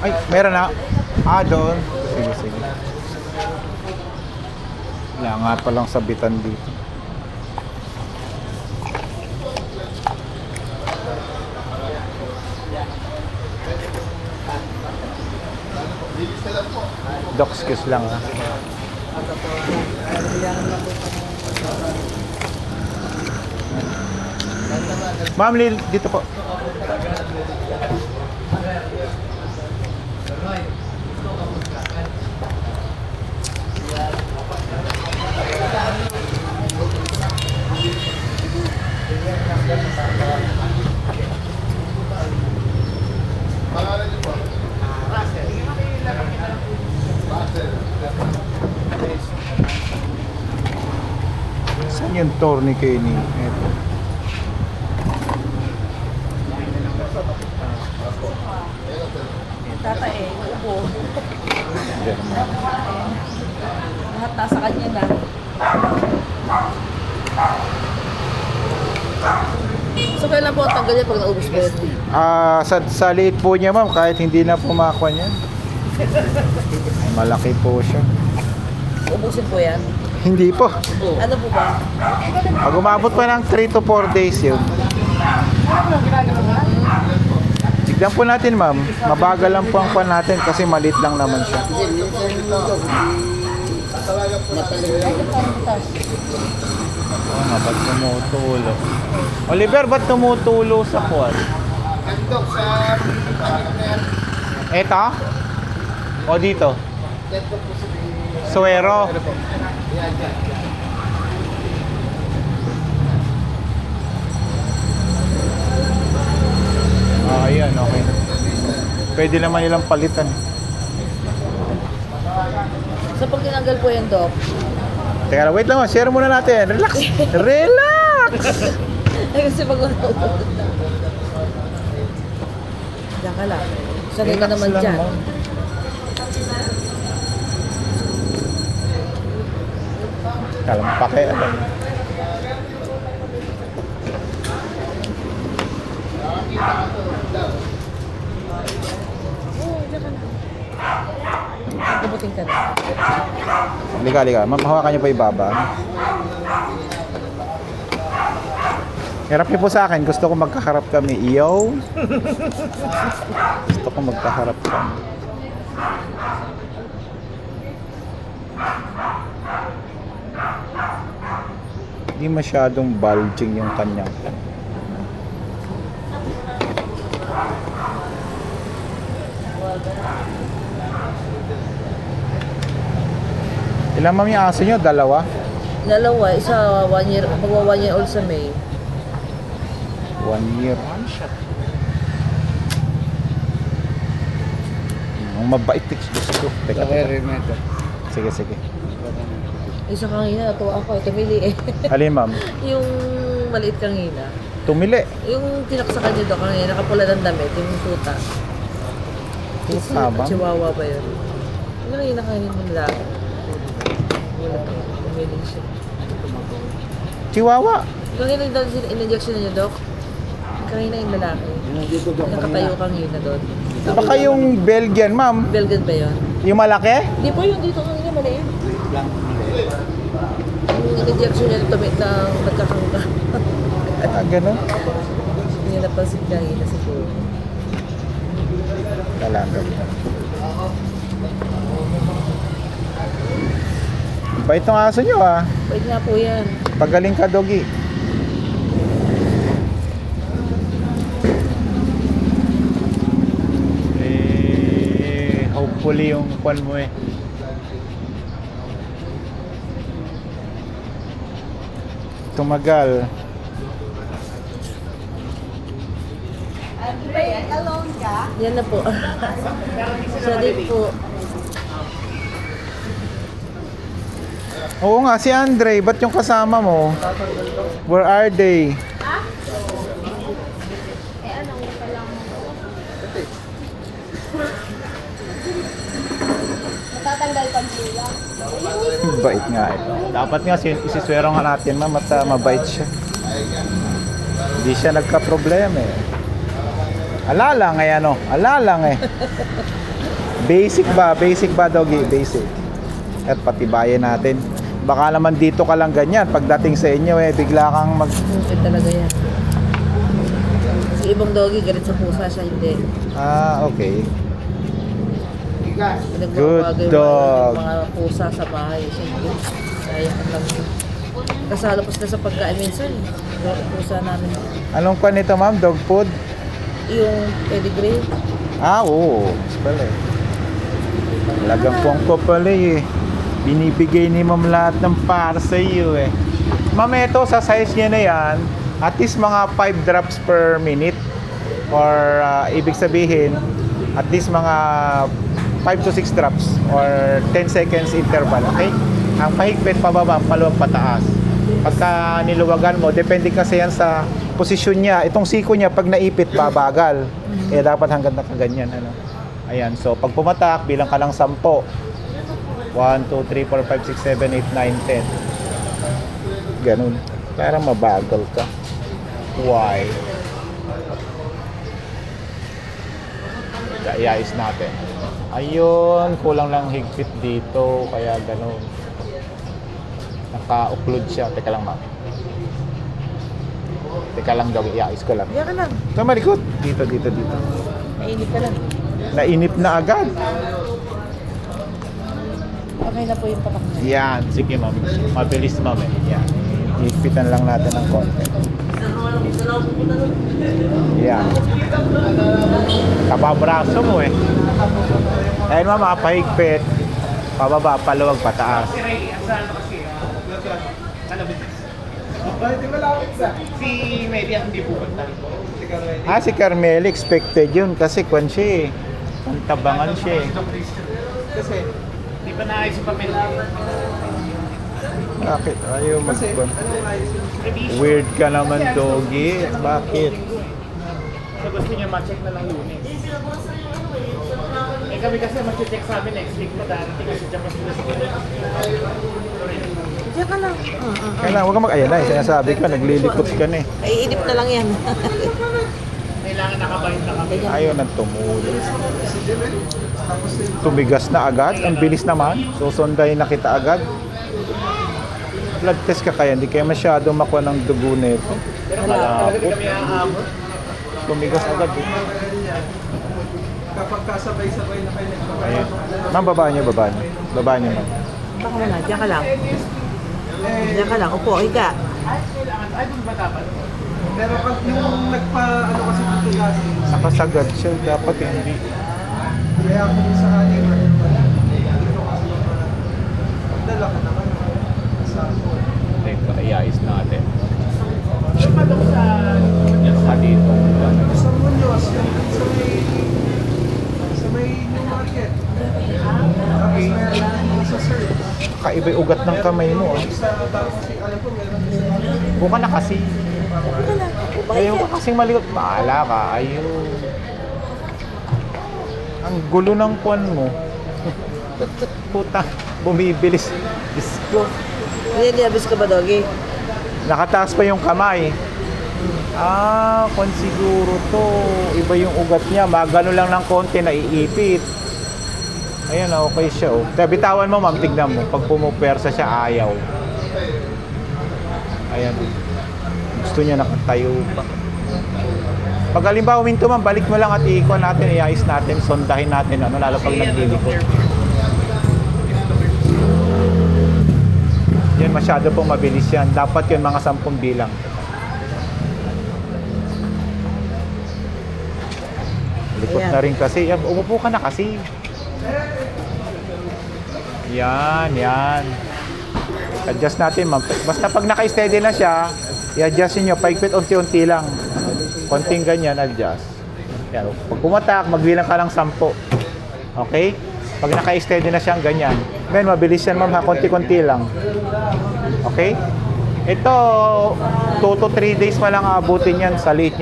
Ay, meron na. Doon. Sige, sige. Wala nga palang sabitan dito. Doc, excuse lang ha. Ma'am, dito po. Saan yung tourniquet ni ito? Tata upo. Lahat nasa kanya na. So kailan po ang tanggal niya pag naubos ba yun? Sa liit po niya ma'am, kahit hindi na pumakwa niya. Malaki po siya. Ubusin po yan? Hindi po. Ano po ba? Pag umabot pa ng 3 to 4 days yun. Tignan po natin ma'am. Mabagal lang po ang kwan natin kasi maliit lang naman siya. Ba't tumutulo? Oliver, ba't tumutulo sa kwan? Eto? O dito? Suero. Ayan, okay. Pwede naman nilang palitan. So pag tinanggal po yan, Doc? Teka lang, wait lang, share muna natin. Relax! Relax! Ay, kasi pag Diyan ka lang. Sanay ka naman dyan. Kalampake, alam. Kabuting ka na. Liga, liga. Hawakan niyo pa ibaba. Hirap niyo po sa akin. Gusto ko magkaharap kami. Iyo. Gusto ko magkaharap kami. Hindi masyadong bulging yung kanyang. Ilan ma'am yung aso nyo? Dalawa? Dalawa, isa 1 year, magwa 1 year old sa May. 1 year. Ang mabait, gusto. Teka, teka. Sige, sige. Isa kangina, natuwa ako. Tumili eh. Alin ma'am? Yung maliit kangina. Tumili. Yung tinaksakan niyo doon kanina, nakapula ng damit, yung tuta. Tuta ba? Chihuahua ba yun? Yung kanina kanina nila. Wala pa. Tumili siya. Chihuahua. Yung kanina doon in-injection niyo, Doc? Kanina yung lalaki. Nakatayo kanina doon. Baka yung Belgian ma'am. Belgian ba yun? Yung malaki? Hindi po yung dito kanina maliit. Yung in-injection niya tumit ng nagkakangka. Ganun. Hindi na napansin kanina siguro. Talaga. Bait ng aso nyo ah. Pwede nga po yan. Pagaling ka, doggy. Hopefully yung kwan mo eh. Tumagal. Alone ka? Yan na po. Siya din po. Oo nga, si Andre, ba't yung kasama mo? Where are they? Anong palang matatanggal pang sila. Bait nga ito. Dapat nga isiswero nga natin ma'am at mabait siya. Hindi siya nagka-problema eh. Ala lang eh, ano? Ala lang eh. Basic ba, doggy? Basic. At patibayan natin. Baka naman dito ka lang ganyan. Pagdating sa inyo eh, bigla kang mag... Okay talaga yan. Kasi ibang doggy, galit sa pusa siya, hindi. Ah, okay. Nagbabago yung dog. mga pusa sa bahay. Siyempre, sayang lang yun. Kasalapos na sa pagkain minsan. Yung pusa namin. Anong kwan nito, ma'am? Dog food? Yung pedigree. Ah, oo. Pala eh. Talagang pongko pala eh. Binibigay ni ma'am lahat ng para sa iyo eh. Ma'am, ito sa size niya na yan, at least mga 5 drops per minute. Or ibig sabihin, at least mga 5 to 6 drops or 10 seconds interval, okay? Ang pahigpit pababa, paluwag pataas. Pagka niluwagan mo, depende kasi yan sa posisyon niya. Itong siko niya, pag naipit, pabagal. Eh, dapat hanggang nakaganyan, ano? Ayan, so pag pumatak, bilang ka lang 10. 1, 2, 3, 4, 5, 6, 7, 8, 9, 10. Ganun. Para mabagal ka. Why? Iayos natin. Ayun, kulang lang higpit dito, kaya ganun. Naka-upload siya. Teka lang, ma'am. Teka lang, dog. Iayos ko lang. Diyan ka lang. Ito, malikot. Dito. Mainit ka lang. Nainip na agad. Okay na po yung patak niya. Yan. Sige, ma'am. Mabilis, ma'am. Yan. Higpitan lang natin ng konti. Yan. Kapabraso mo eh. Ayun, ma'am, pahigpit. Pababa, paluwag, pataas. Si Carmel, expected yun kasi kwan siya eh. Ang tabangan siya eh. Kasi, di ba naayos yung papel? Bakit? Ayaw magkwan. Weird ka naman, doggy. Bakit? So gusto niya ma-check na lang Lunes. Eh kami kasi mag-check sa amin next week pa darating kasi dyan pa sila sa Diyan ka lang. Kailangan, huwag ka mag-ayan na eh. Sinasabi ko, naglilikot ka na eh. Ay, inip na lang yan. Kailangan nakabayad na kami. Ayaw nang tumuli. Tumigas na agad. Ang bilis naman. Susundayin na kita agad. Blood test ka kaya. Hindi kaya masyado makuha ng dugo nito. Pero talaga di kami aamot. Tumigas agad eh. Kapag kasabay-sabay na kayo Ayun. Ma'am, babaan niyo. Babaan niyo, ma'am. Baka mo na, diyan ka lang. Diyan ka lang. Upo, higa. Ay, doon ba dapat? Pero pag yung nagpa-ano kasi tutugas, Nakasagad siya. Dapat hindi. kaya ako sa akin, dala ka naman. Teka, iayos natin. Yung padok sa Saka dito. sa Muñoz, sa may New Market. Tapos meron sa Sir. Kakaiba yung ugat ng kamay mo. Ah. Tapos alam ko meron Buka na kasi. Ayaw ka kasing malikot. Bahala ka. Ayun. Ang gulo ng puwan mo. Puta, bumibilis. Diyos ko. Nilabis ka ba, doggy? Nakataas pa yung kamay. Kung siguro to. Iba yung ugat niya. Magano lang ng konti, naiipit. Ayan, okay siya. Oh. Kaya bitawan mo, ma'am. Tignan mo. Pag pumupersa siya, ayaw. Ayan. Gusto niya nakatayo pa. Pag halimbawa minto, ma'am, balik mo lang at iikon natin, iayos natin, sondahin natin, ano, lalo pag naglilikot. Yan, masyado pong mabilis yan. Dapat yun mga 10 bilang. Likot Ayan. na rin kasi. Yan, umupo ka na kasi. Yan. Adjust natin, ma'am. Basta pag naka-steady na siya, i-adjust niyo, paigpit unti-unti lang. Konting ganyan, adjust. Yan. Pag pumatak, magbilang ka lang 10. Okay? Pag naka-steady na siyang ganyan. Men, mabilis yan, ma'am, ha? Konti-konti lang. Okay? Ito, 2 to 3 days pa lang aabutin yan sa liit niya.